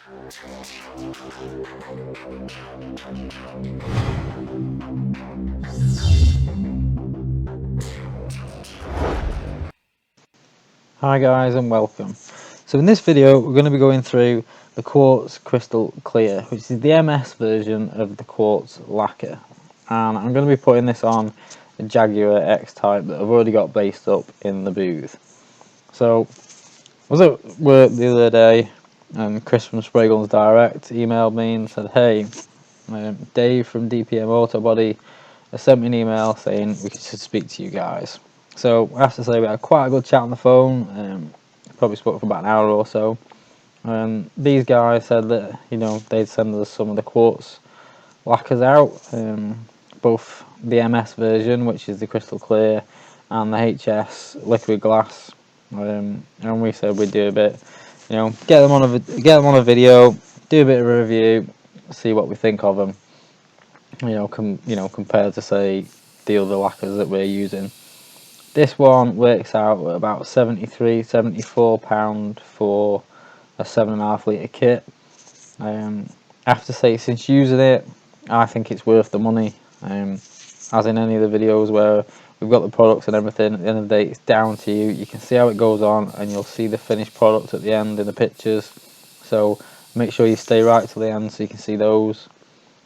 Hi guys and welcome. So in this video we're going to be going through the Quartz Crystal Clear, which is the MS version of the Quartz lacquer, and I'm going to be putting this on a Jaguar X-Type that I've already got based up in the booth. So I was at work the other day and Chris from Spray Guns Direct emailed me and said, hey, Dave from DPM Auto Body has sent me an email saying we should speak to you guys. So I have to say we had quite a good chat on the phone. Probably spoke for about an hour or so. These guys said that they'd send us some of the Quartz lacquers out, both the MS version, which is the crystal clear, and the HS liquid glass. And we said we'd do a bit, get them on a video, do a bit of a review, see what we think of them. Compared to say the other lacquers that we're using. This one works out at about £74 for a 7.5 litre kit. I have to say, since using it, I think it's worth the money. As in any of the videos where we've got the products and everything, at the end of the day it's down to you. You can see how it goes on and you'll see the finished product at the end in the pictures. So make sure you stay right till the end so you can see those.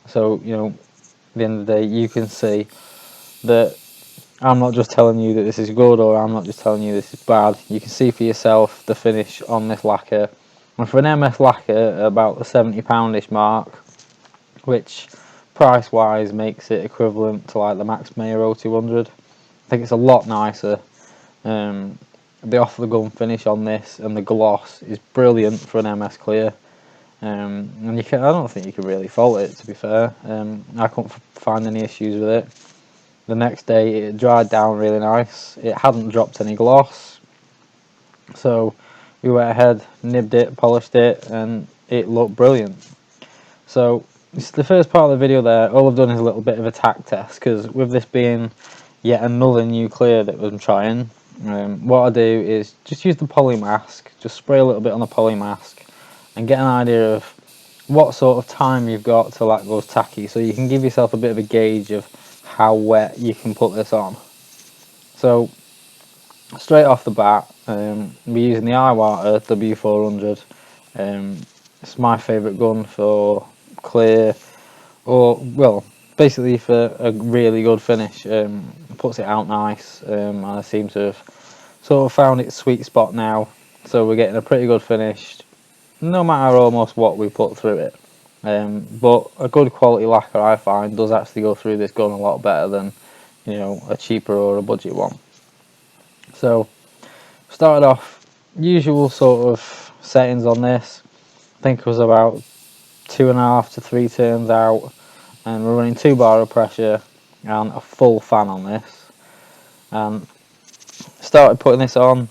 So, at the end of the day you can see that I'm not just telling you that this is good, or I'm not just telling you this is bad. You can see for yourself the finish on this lacquer. And for an MS lacquer, about the £70-ish mark, which price wise makes it equivalent to like the Max Mayer 0200. I think it's a lot nicer. The off the gun finish on this and the gloss is brilliant for an MS clear. And I don't think you can really fault it, to be fair. I couldn't find any issues with it. The next day it dried down really nice. It hadn't dropped any gloss, so we went ahead, nibbed it, polished it, and it looked brilliant. So this is the first part of the video there. All I've done is a little bit of a tack test, because with this being yet another new clear that I'm trying, what I do is just use the poly mask, just spray a little bit on the poly mask and get an idea of what sort of time you've got till that goes tacky, so you can give yourself a bit of a gauge of how wet you can put this on. So straight off the bat, we're using the IWATA W400. It's my favourite gun for clear, or well, basically for a really good finish. Puts it out nice, and I seem to have sort of found its sweet spot now. So we're getting a pretty good finish, no matter almost what we put through it. But a good quality lacquer, I find, does actually go through this gun a lot better than a cheaper or a budget one. So started off usual sort of settings on this. I think it was about 2.5 to 3 turns out, and we're running 2 bar of pressure and a full fan on this. And started putting this on,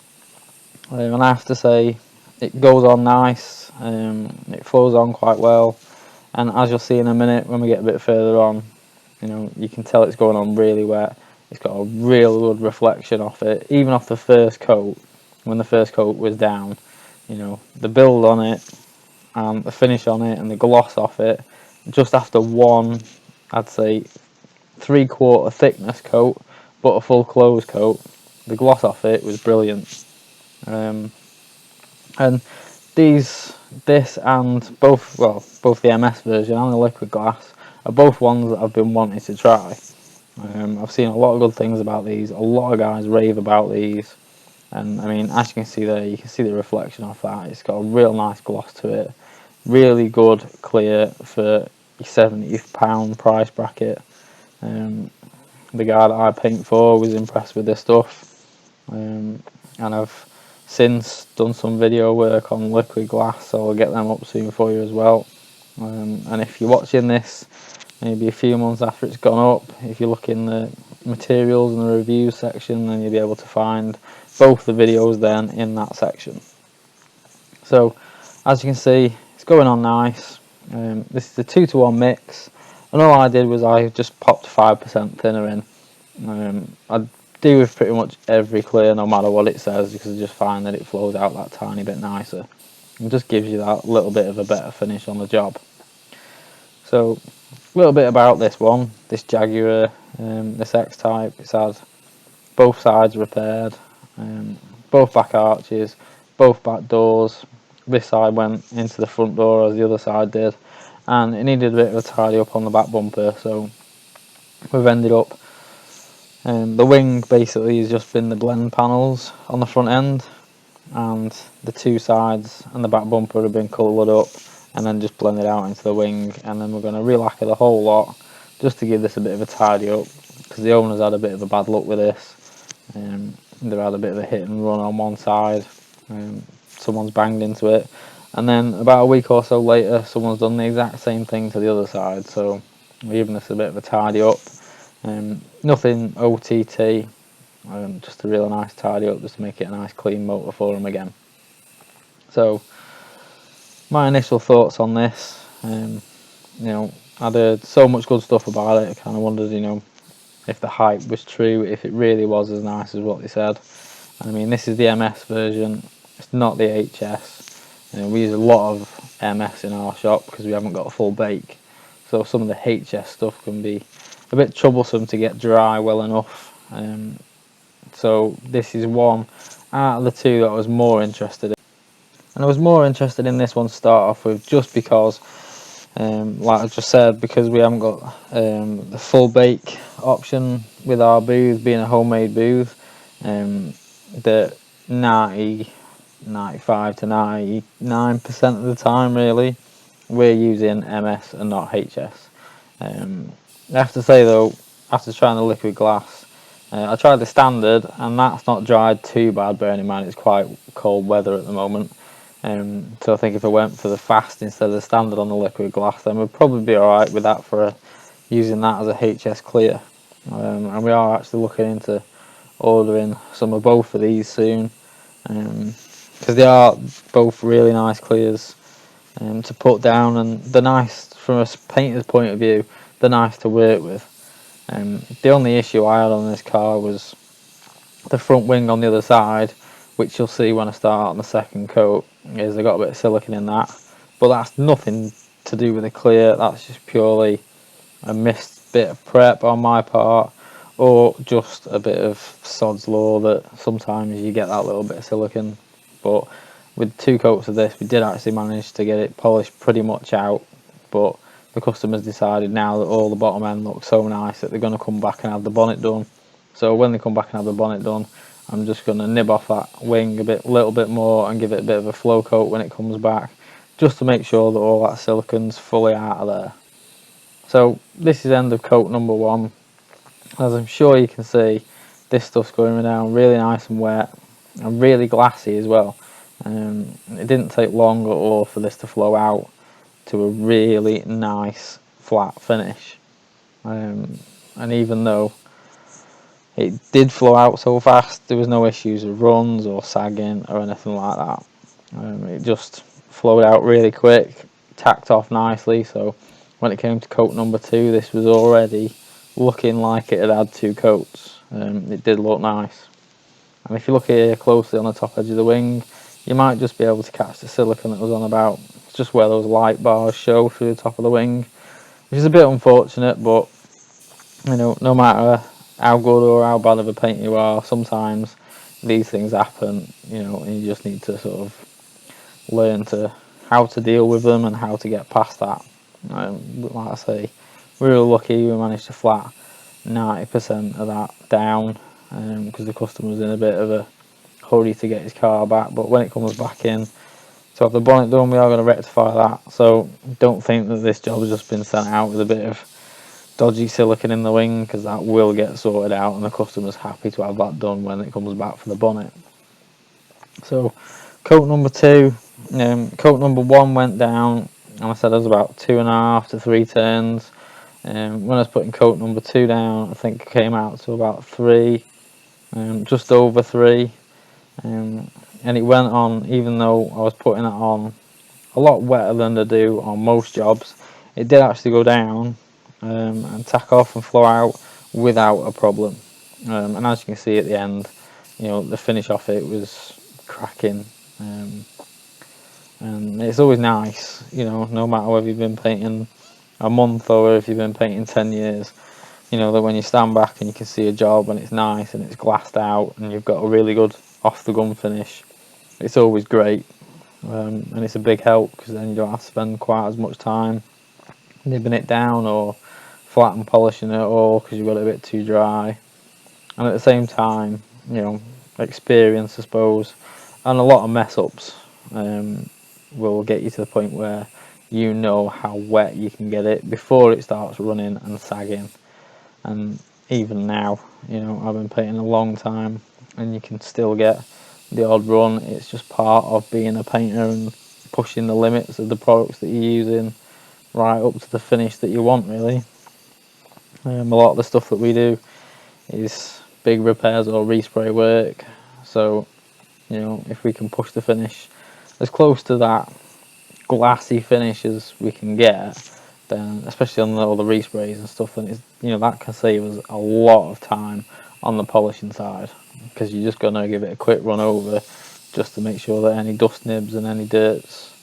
and I have to say it goes on nice. It flows on quite well. And as you'll see in a minute when we get a bit further on, you can tell it's going on really wet. It's got a real good reflection off it, even off the first coat. When the first coat was down, the build on it and the finish on it and the gloss off it, just after one, I'd say 3/4 thickness coat, but a full close coat, the gloss off it was brilliant. And this and both the MS version and the liquid glass are both ones that I've been wanting to try. I've seen a lot of good things about these. A lot of guys rave about these, and I mean, as you can see there, you can see the reflection off that. It's got a real nice gloss to it. Really good clear for your £70 price bracket. The guy that I paint for was impressed with this stuff, and I've since done some video work on liquid glass, so I'll get them up soon for you as well. And if you're watching this maybe a few months after it's gone up, if you look in the materials and the reviews section, then you'll be able to find both the videos then in that section. So as you can see, it's going on nice. This is a 2-to-1 mix, and all I did was I just popped 5% thinner in. I do with pretty much every clear, no matter what it says, because I just find that it flows out that tiny bit nicer. and just gives you that little bit of a better finish on the job. So a little bit about this one, this Jaguar, this X-Type. It's had both sides repaired, both back arches, both back doors. This side went into the front door as the other side did, and it needed a bit of a tidy up on the back bumper, so we've ended up, the wing basically has just been the blend panels on the front end, and the two sides and the back bumper have been coloured up and then just blended out into the wing, and then we're going to re-lacquer the whole lot just to give this a bit of a tidy up, because the owners had a bit of a bad luck with this. They've had a bit of a hit and run on one side, someone's banged into it, and then about a week or so later someone's done the exact same thing to the other side, so we're giving this a bit of a tidy up. Nothing OTT, just a really nice tidy up, just to make it a nice clean motor for them again. So my initial thoughts on this, you know, I'd heard so much good stuff about it, I kind of wondered, you know, if the hype was true, if it really was as nice as what they said. I mean, this is the MS version, it's not the HS. We use a lot of MS in our shop because we haven't got a full bake, so some of the HS stuff can be a bit troublesome to get dry well enough. So this is one out of the two that I was more interested in. And I was more interested in this one to start off with just because, like I just said, because we haven't got the full bake option with our booth being a homemade booth, that 95 to 99% of the time really we're using MS and not HS. I have to say though, after trying the liquid glass, I tried the standard and that's not dried too bad, bearing in mind it's quite cold weather at the moment. So I think if I went for the fast instead of the standard on the liquid glass, then we'd probably be alright with that for using that as a HS clear. And we are actually looking into ordering some of both of these soon, because they are both really nice clears to put down, and they're nice from a painter's point of view, they're nice to work with. The only issue I had on this car was the front wing on the other side, which you'll see when I start on the second coat, is I got a bit of silicone in that, but that's nothing to do with the clear, that's just purely a missed bit of prep on my part, or just a bit of sod's law that sometimes you get that little bit of silicone. But with 2 coats of this, we did actually manage to get it polished pretty much out, but the customers decided now that all the bottom end looks so nice that they're going to come back and have the bonnet done. So when they come back and have the bonnet done, I'm just going to nib off that wing little bit more and give it a bit of a flow coat when it comes back, just to make sure that all that silicone's fully out of there. So this is end of coat number 1. As I'm sure you can see, this stuff's going down really nice and wet and really glassy as well. It didn't take long at all for this to flow out to a really nice flat finish. And even though it did flow out so fast, there was no issues with runs or sagging or anything like that. It just flowed out really quick, tacked off nicely, so when it came to coat number 2, this was already looking like it had 2 coats. It did look nice. And if you look here closely on the top edge of the wing, you might just be able to catch the silicone that was on about. It's just where those light bars show through the top of the wing, which is a bit unfortunate, but you know, no matter how good or how bad of a painter you are, sometimes these things happen, you know, and you just need to sort of learn how to deal with them and how to get past that. Like I say, we were lucky we managed to flat 90% of that down, because the customer was in a bit of a hurry to get his car back, but when it comes back in to have the bonnet done, we are going to rectify that. So don't think that this job has just been sent out with a bit of dodgy silicone in the wing, because that will get sorted out and the customer's happy to have that done when it comes back for the bonnet. So coat number 2, coat number 1 went down, and I said it was about 2.5 to 3 turns. When I was putting coat number 2 down, I think it came out to about 3, just over 3, and it went on, even though I was putting it on a lot wetter than I do on most jobs, it did actually go down and tack off and flow out without a problem. And as you can see at the end, you know, the finish off it was cracking. and it's always nice, you know, no matter whether you've been painting a month or if you've been painting 10 years, you know, that when you stand back and you can see a job and it's nice and it's glassed out and you've got a really good off the gun finish, it's always great. And it's a big help, because then you don't have to spend quite as much time nibbing it down or flat and polishing it all because you've got it a bit too dry. And at the same time, you know, experience, I suppose, and a lot of mess ups will get you to the point where you know how wet you can get it before it starts running and sagging. And even now, you know, I've been painting a long time and you can still get the odd run. It's just part of being a painter and pushing the limits of the products that you're using right up to the finish that you want, really. A lot of the stuff that we do is big repairs or respray work, so, you know, if we can push the finish as close to that glassy finish as we can get, then, especially on all the resprays and stuff, then it's, you know, that can save us a lot of time on the polishing side, because you're just going to give it a quick run over just to make sure that any dust nibs and any dirts,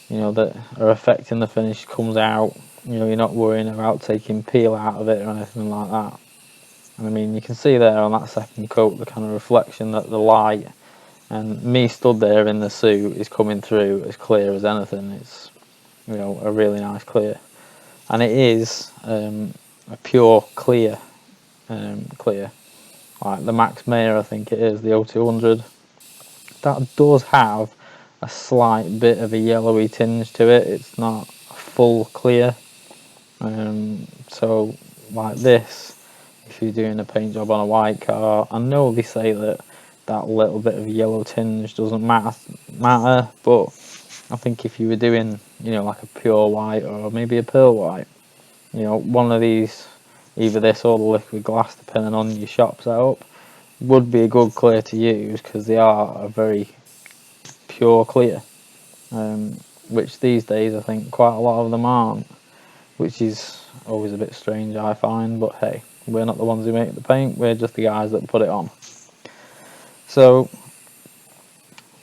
you know, that are affecting the finish comes out. You know, you're not worrying about taking peel out of it or anything like that. And I mean, you can see there on that second coat the kind of reflection that the light and me stood there in the suit is coming through as clear as anything. It's, you know, a really nice clear, and it is a pure clear, clear, like the Max Mayer, I think it is, the O200. That does have a slight bit of a yellowy tinge to it. It's not full clear. So like this, if you're doing a paint job on a white car, I know they say that that little bit of yellow tinge doesn't matter, but I think if you were doing, you know, like a pure white or maybe a pearl white, you know, one of these, either this or the liquid glass, depending on your shop setup, would be a good clear to use, because they are a very pure clear, which these days I think quite a lot of them aren't, which is always a bit strange, I find. But hey, we're not the ones who make the paint, we're just the guys that put it on. So,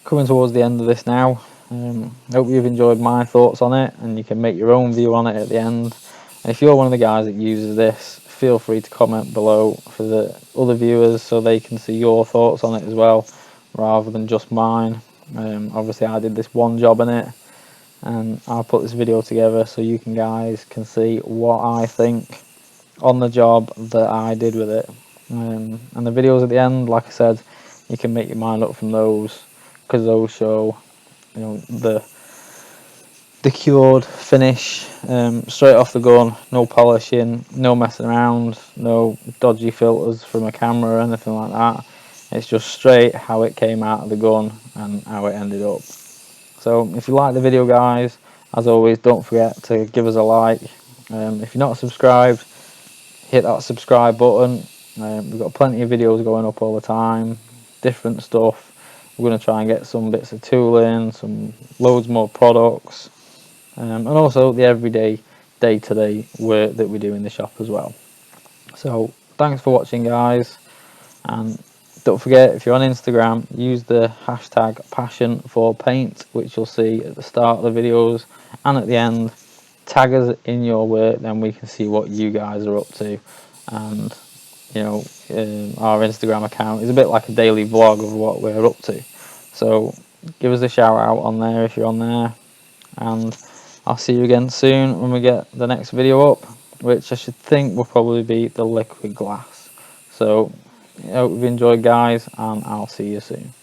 coming towards the end of this now, hope you've enjoyed my thoughts on it, and you can make your own view on it at the end. And if you're one of the guys that uses this, feel free to comment below for the other viewers so they can see your thoughts on it as well, rather than just mine. Obviously I did this one job in it, and I'll put this video together so you guys can see what I think on the job that I did with it. And the videos at the end, like I said, you can make your mind up from those, because those show, you know, the cured finish, straight off the gun, no polishing, no messing around, no dodgy filters from a camera or anything like that. It's just straight how it came out of the gun and how it ended up. So if you like the video, guys, as always, don't forget to give us a like. If you're not subscribed, hit that subscribe button. We've got plenty of videos going up all the time, different stuff. We're going to try and get some bits of tooling, loads more products, and also the everyday, day-to-day work that we do in the shop as well. So thanks for watching, guys, and don't forget, if you're on Instagram, use the hashtag #passion4paint, which you'll see at the start of the videos and at the end. Tag us in your work, then we can see what you guys are up to. And, you know, our Instagram account is a bit like a daily vlog of what we're up to. So give us a shout out on there if you're on there, and I'll see you again soon when we get the next video up, which I should think will probably be the liquid glass. So I hope you've enjoyed, guys, and I'll see you soon.